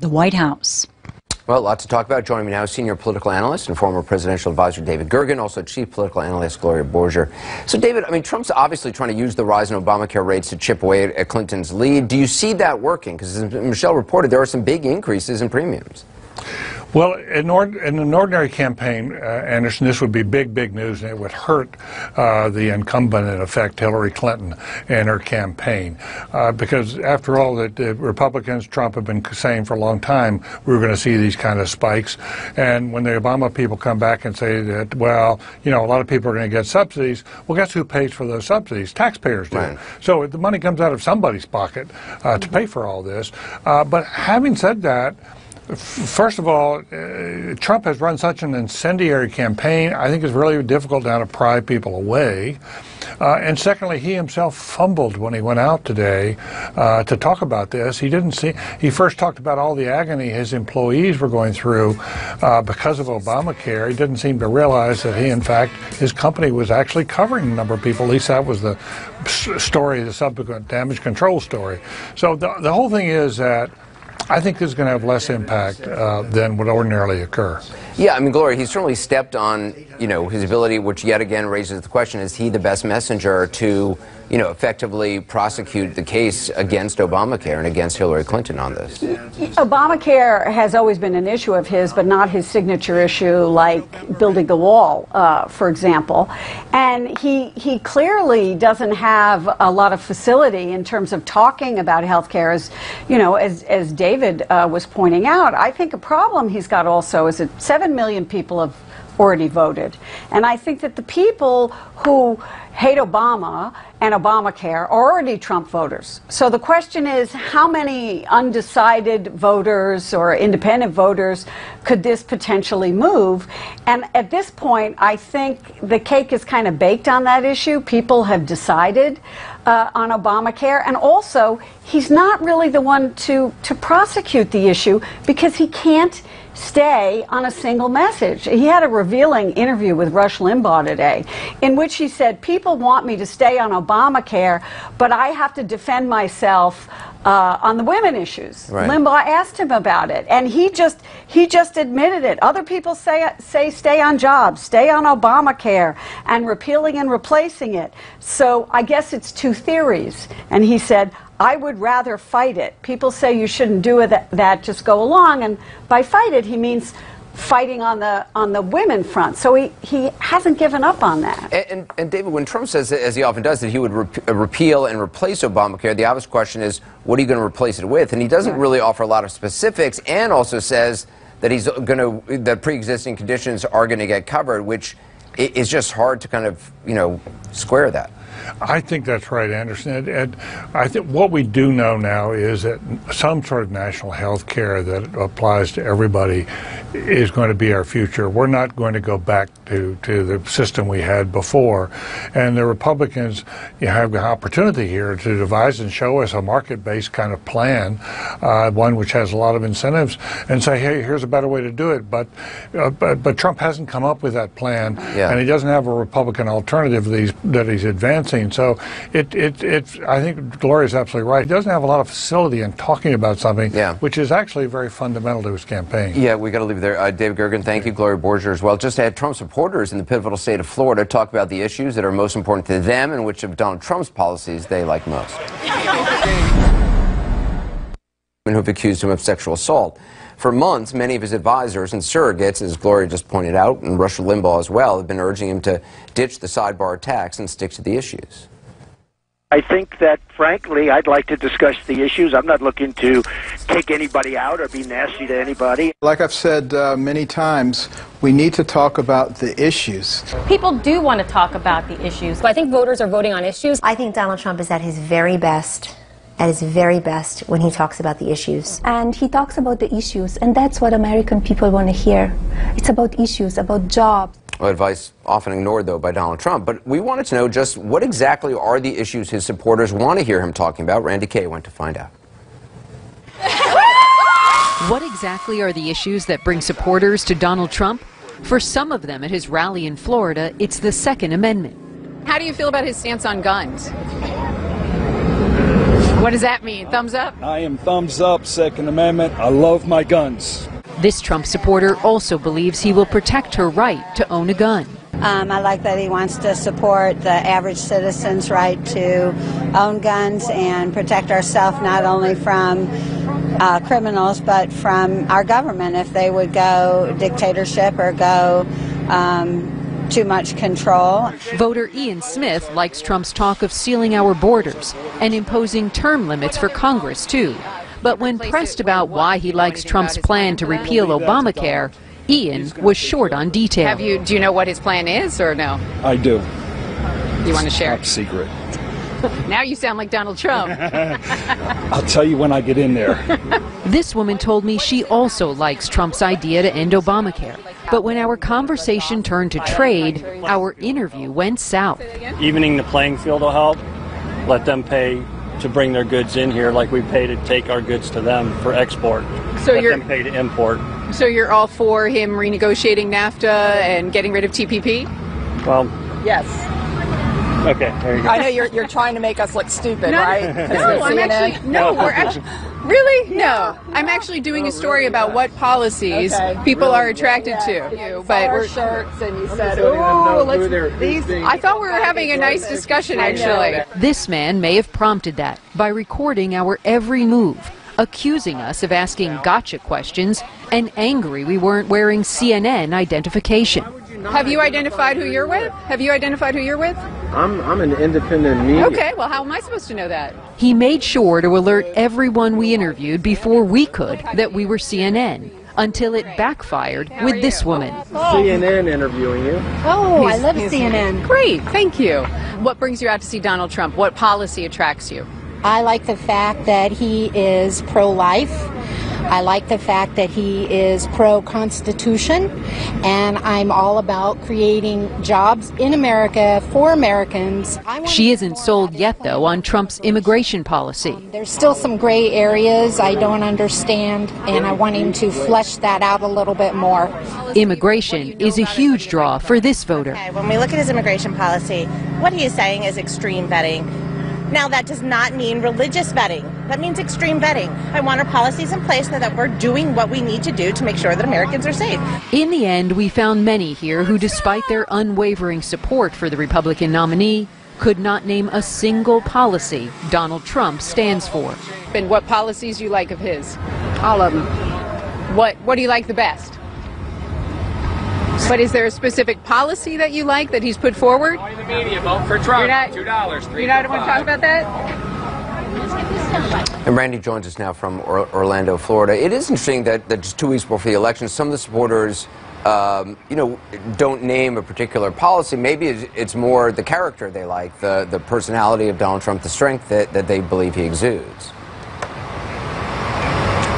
the White House. Well, a lot to talk about. Joining me now, senior political analyst and former presidential advisor David Gergen, also chief political analyst Gloria Borger. So, David, I mean, Trump's obviously trying to use the rise in Obamacare rates to chip away at Clinton's lead. Do you see that working? Because as Michelle reported, there are some big increases in premiums. Well, in an ordinary campaign, Anderson, this would be big news, and it would hurt the incumbent, in effect, Hillary Clinton, and her campaign. Because, after all, the Republicans, Trump, have been saying for a long time we were going to see these kind of spikes. And when the Obama people come back and say that, well, you know, a lot of people are going to get subsidies, well, guess who pays for those subsidies? Taxpayers do. Right. So the money comes out of somebody's pocket to pay for all this. But having said that, first of all, Trump has run such an incendiary campaign. I think it's really difficult now to pry people away. And secondly, he himself fumbled when he went out today to talk about this. He first talked about all the agony his employees were going through because of Obamacare. He didn't seem to realize that he, in fact, his company was actually covering a number of people. At least that was the story, the subsequent damage control story. So the whole thing is that I think this is going to have less impact than would ordinarily occur. Yeah, I mean, Gloria, he's certainly stepped on, you know, his ability, which yet again raises the question, is he the best messenger to, you know, effectively prosecute the case against Obamacare and against Hillary Clinton on this? Obamacare has always been an issue of his, but not his signature issue like building the wall, for example. And he clearly doesn't have a lot of facility in terms of talking about health care, as, you know, as David was pointing out. I think a problem he's got also is that 7 million people have already voted. And I think that the people who hate Obama and Obamacare are already Trump voters. So the question is, how many undecided voters or independent voters could this potentially move? And at this point, I think the cake is kind of baked on that issue. People have decided on Obamacare. And also, he's not really the one to prosecute the issue because he can't stay on a single message. He had a revealing interview with Rush Limbaugh today in which he said, people want me to stay on Obamacare, but I have to defend myself on the women issues. Right. Limbaugh asked him about it, and he just admitted it. Other people say stay on jobs, stay on Obamacare, and repealing and replacing it. So I guess it's two theories. And he said, I would rather fight it. People say you shouldn't do that, just go along. And by fight it, he means fighting on the women front. So he hasn't given up on that. And David, when Trump says, as he often does, that he would repeal and replace Obamacare, the obvious question is, what are you going to replace it with? And he doesn't really offer a lot of specifics, and also says that that pre-existing conditions are going to get covered, which is just hard to kind of, you know, square that. I think that's right, Anderson. And I think what we do know now is that some sort of national health care that applies to everybody is going to be our future. We're not going to go back to the system we had before. And the Republicans have the opportunity here to devise and show us a market-based kind of plan, one which has a lot of incentives, and say, hey, here's a better way to do it. But Trump hasn't come up with that plan, and he doesn't have a Republican alternative that he's advancing. So I think Gloria's absolutely right. He doesn't have a lot of facility in talking about something, which is actually very fundamental to his campaign. Yeah, we got to leave it there. David Gergen, thank you. Gloria Borger as well. Just had Trump supporters in the pivotal state of Florida talk about the issues that are most important to them and which of Donald Trump's policies they like most. Who've accused him of sexual assault. For months, many of his advisors and surrogates, as Gloria just pointed out, and Rush Limbaugh as well, have been urging him to ditch the sidebar attacks and stick to the issues. I think that, frankly, I'd like to discuss the issues. I'm not looking to take anybody out or be nasty to anybody. Like I've said many times, we need to talk about the issues. People do want to talk about the issues. I think voters are voting on issues. I think Donald Trump is at his very best when he talks about the issues. And he talks about the issues, and that's what American people want to hear. It's about issues, about jobs. Well, advice often ignored, though, by Donald Trump. But we wanted to know just what exactly are the issues his supporters want to hear him talking about. Randy Kay went to find out. What exactly are the issues that bring supporters to Donald Trump? For some of them at his rally in Florida, it's the Second Amendment. How do you feel about his stance on guns? What does that mean? Thumbs up? I am thumbs up, Second Amendment. I love my guns. This Trump supporter also believes he will protect her right to own a gun. I like that he wants to support the average citizen's right to own guns and protect ourselves not only from criminals but from our government if they would go dictatorship or go too much control. Voter Ian Smith likes Trump's talk of sealing our borders and imposing term limits for Congress, too. But when pressed about why he likes Trump's plan to repeal Obamacare, Ian was short on detail. Do you know what his plan is, or no? I do. You want to share? Top secret. Now you sound like Donald Trump. I'll tell you when I get in there. This woman told me she also likes Trump's idea to end Obamacare. But when our conversation turned to trade, our interview went south. Evening the playing field will help. Let them pay to bring their goods in here like we pay to take our goods to them for export. So Let them pay to import. So you're all for him renegotiating NAFTA and getting rid of TPP? Well, yes. Okay, there you go. I know you're trying to make us look stupid, right? No, we're actually really no. I'm actually doing a story about what policies people are attracted to. But we're shirts, and you said, "Oh, let's these." I thought we were having a nice discussion, actually. This man may have prompted that by recording our every move, accusing us of asking gotcha questions, and angry we weren't wearing CNN identification. Have you identified who you're with? I'm an independent media. Okay, well, how am I supposed to know that? He made sure to alert everyone we interviewed before we could that we were CNN, until it backfired with this woman. CNN interviewing you. Oh, I love CNN. Great, thank you. What brings you out to see Donald Trump? What policy attracts you? I like the fact that he is pro-life. I like the fact that he is pro-Constitution, and I'm all about creating jobs in America for Americans. She isn't sold yet, though, on Trump's immigration policy. There's still some gray areas I don't understand, and I want him to flesh that out a little bit more. Immigration is a huge draw for this voter. Okay, when we look at his immigration policy, what he is saying is extreme vetting. Now, that does not mean religious vetting. That means extreme vetting. I want our policies in place so that we're doing what we need to do to make sure that Americans are safe. In the end, we found many here who, despite their unwavering support for the Republican nominee, could not name a single policy Donald Trump stands for. And what policies do you like of his? All of them. What do you like the best? But is there a specific policy that you like that he's put forward? Join the media, vote for Trump. $2, $3. You don't want to talk about that? And Randy joins us now from Orlando, Florida. It is interesting that just 2 weeks before the election, some of the supporters, don't name a particular policy. Maybe it's more the character they like, the personality of Donald Trump, the strength that they believe he exudes.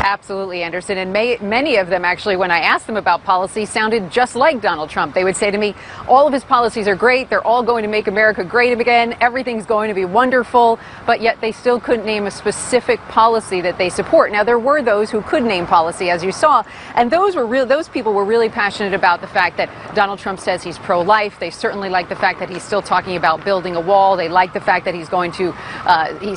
Absolutely, Anderson. And many of them, actually, when I asked them about policy, sounded just like Donald Trump. They would say to me, all of his policies are great. They're all going to make America great again. Everything's going to be wonderful. But yet they still couldn't name a specific policy that they support. Now, there were those who could name policy, as you saw. And those people were really passionate about the fact that Donald Trump says he's pro-life. They certainly like the fact that he's still talking about building a wall. They like the fact that he's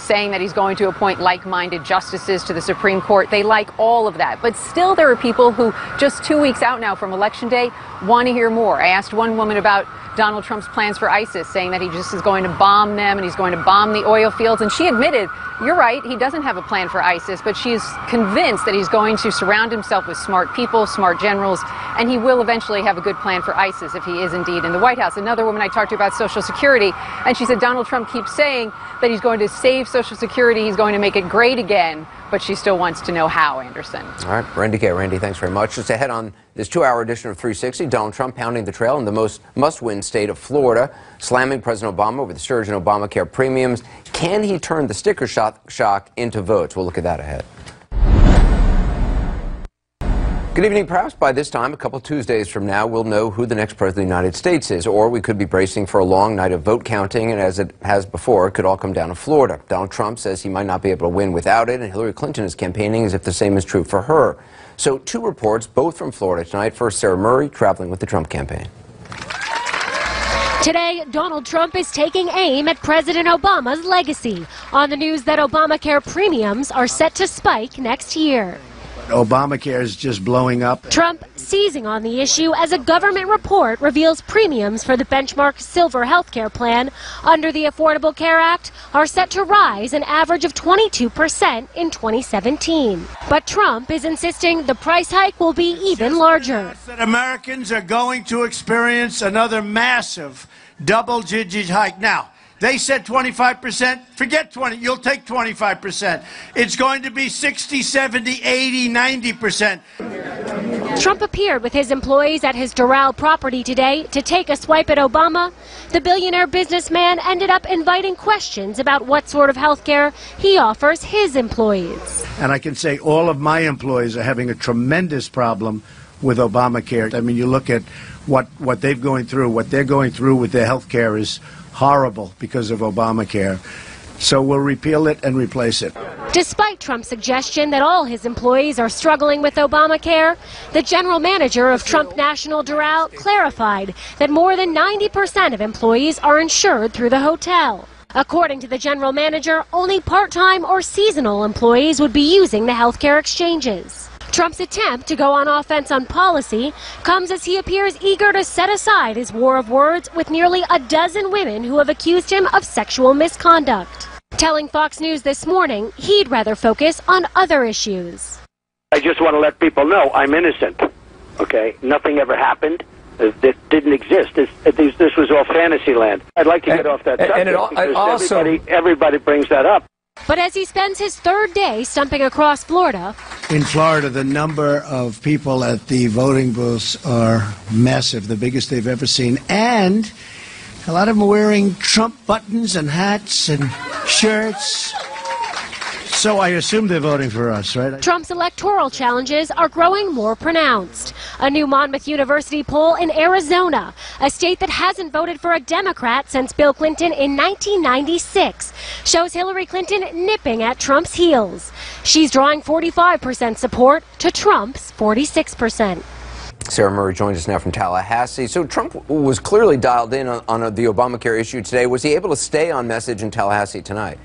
saying that he's going to appoint like-minded justices to the Supreme Court. They like all of that. But still, there are people who, just 2 weeks out now from Election Day, want to hear more. I asked one woman about Donald Trump's plans for ISIS, saying that he just is going to bomb them and he's going to bomb the oil fields. And she admitted, you're right, he doesn't have a plan for ISIS, but she is convinced that he's going to surround himself with smart people, smart generals, and he will eventually have a good plan for ISIS if he is indeed in the White House. Another woman I talked to about Social Security, and she said Donald Trump keeps saying that he's going to save Social Security, he's going to make it great again, but she still wants to know how, Anderson. All right, Randy, thanks very much. Just ahead on this 2-hour edition of 360, Donald Trump pounding the trail in the most must-win state of Florida, slamming President Obama over the surge in Obamacare premiums. Can he turn the sticker shock into votes? We'll look at that ahead. Good evening. Perhaps by this time, a couple Tuesdays from now, we'll know who the next president of the United States is, or we could be bracing for a long night of vote counting, and as it has before, it could all come down to Florida. Donald Trump says he might not be able to win without it, and Hillary Clinton is campaigning as if the same is true for her. So 2 reports, both from Florida tonight. First, Sarah Murray, traveling with the Trump campaign. Today, Donald Trump is taking aim at President Obama's legacy on the news that Obamacare premiums are set to spike next year. Obamacare is just blowing up. Trump seizing on the issue as a government report reveals premiums for the benchmark Silver healthcare plan under the Affordable Care Act are set to rise an average of 22% in 2017. But Trump is insisting the price hike will be even larger. That Americans are going to experience another massive double-digit hike. Now, they said 25%. Forget 20. You'll take 25%. It's going to be 60, 70, 80, 90%. Trump appeared with his employees at his Doral property today to take a swipe at Obama. The billionaire businessman ended up inviting questions about what sort of health care he offers his employees. And I can say all of my employees are having a tremendous problem with Obamacare. I mean, you look at what they're going through with their health care is horrible because of Obamacare. So we'll repeal it and replace it. Despite Trump's suggestion that all his employees are struggling with Obamacare, the general manager of Trump National Doral clarified that more than 90% of employees are insured through the hotel. According to the general manager, only part-time or seasonal employees would be using the healthcare exchanges. Trump's attempt to go on offense on policy comes as he appears eager to set aside his war of words with nearly a dozen women who have accused him of sexual misconduct. Telling Fox News this morning he'd rather focus on other issues. I just want to let people know I'm innocent, okay? Nothing ever happened. It didn't exist. This was all fantasy land. I'd like to get off that subject because everybody brings that up. But as he spends his third day stumping across Florida. In Florida, the number of people at the voting booths are massive, the biggest they've ever seen. And a lot of them are wearing Trump buttons and hats and shirts. So I assume they're voting for us, right? Trump's electoral challenges are growing more pronounced. A new Monmouth University poll in Arizona, a state that hasn't voted for a Democrat since Bill Clinton in 1996, shows Hillary Clinton nipping at Trump's heels. She's drawing 45% support to Trump's 46%. Sarah Murray joins us now from Tallahassee. So Trump was clearly dialed in on the Obamacare issue today. Was he able to stay on message in Tallahassee tonight?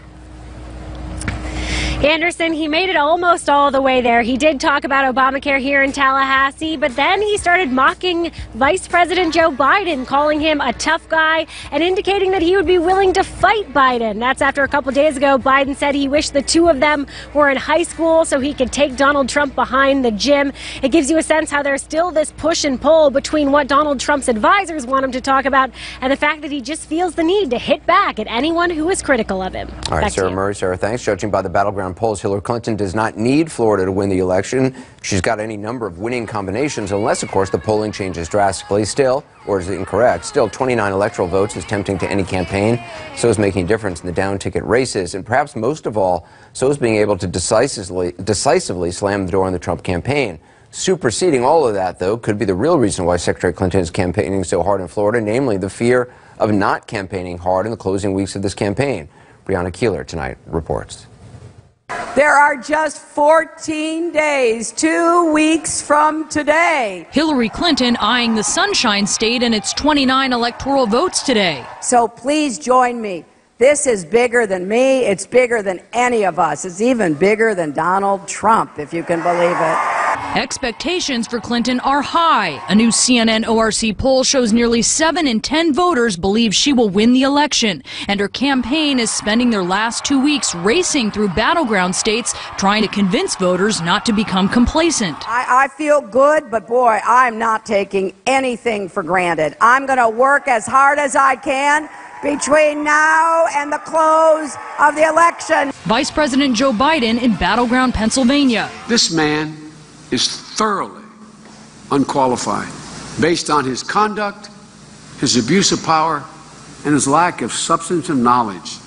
Anderson, he made it almost all the way there. He did talk about Obamacare here in Tallahassee, but then he started mocking Vice President Joe Biden, calling him a tough guy and indicating that he would be willing to fight Biden. That's after a couple days ago, Biden said he wished the two of them were in high school so he could take Donald Trump behind the gym. It gives you a sense how there's still this push and pull between what Donald Trump's advisors want him to talk about and the fact that he just feels the need to hit back at anyone who is critical of him. All right, Sarah Murray, Sarah, thanks. Judging by the battleground polls, Hillary Clinton does not need Florida to win the election. She's got any number of winning combinations, unless, of course, the polling changes drastically. Still, or is it incorrect? Still, 29 electoral votes is tempting to any campaign. So is making a difference in the down-ticket races. And perhaps most of all, so is being able to decisively slam the door on the Trump campaign. Superseding all of that, though, could be the real reason why Secretary Clinton is campaigning so hard in Florida, namely the fear of not campaigning hard in the closing weeks of this campaign. Breonna Keeler tonight reports. There are just 14 days, 2 weeks from today. Hillary Clinton eyeing the Sunshine State and its 29 electoral votes today. So please join me. This is bigger than me. It's bigger than any of us. It's even bigger than Donald Trump, if you can believe it. Expectations for Clinton are high. A new CNN ORC poll shows nearly 7 in 10 voters believe she will win the election. And her campaign is spending their last 2 weeks racing through battleground states, trying to convince voters not to become complacent. I feel good, but boy, I'm not taking anything for granted. I'm going to work as hard as I can between now and the close of the election. Vice President Joe Biden in battleground Pennsylvania. This man is thoroughly unqualified based on his conduct, his abuse of power, and his lack of substantive knowledge.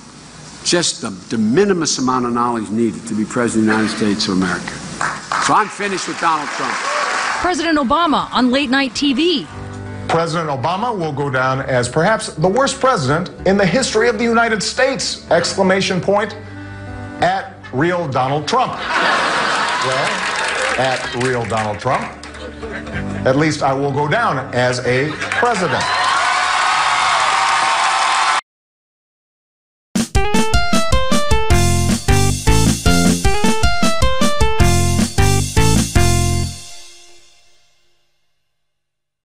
Just the de minimis amount of knowledge needed to be President of the United States of America. So I'm finished with Donald Trump. President Obama on late night TV. President Obama will go down as perhaps the worst president in the history of the United States! Exclamation point at real Donald Trump. Well, at real Donald Trump, at least I will go down as a president.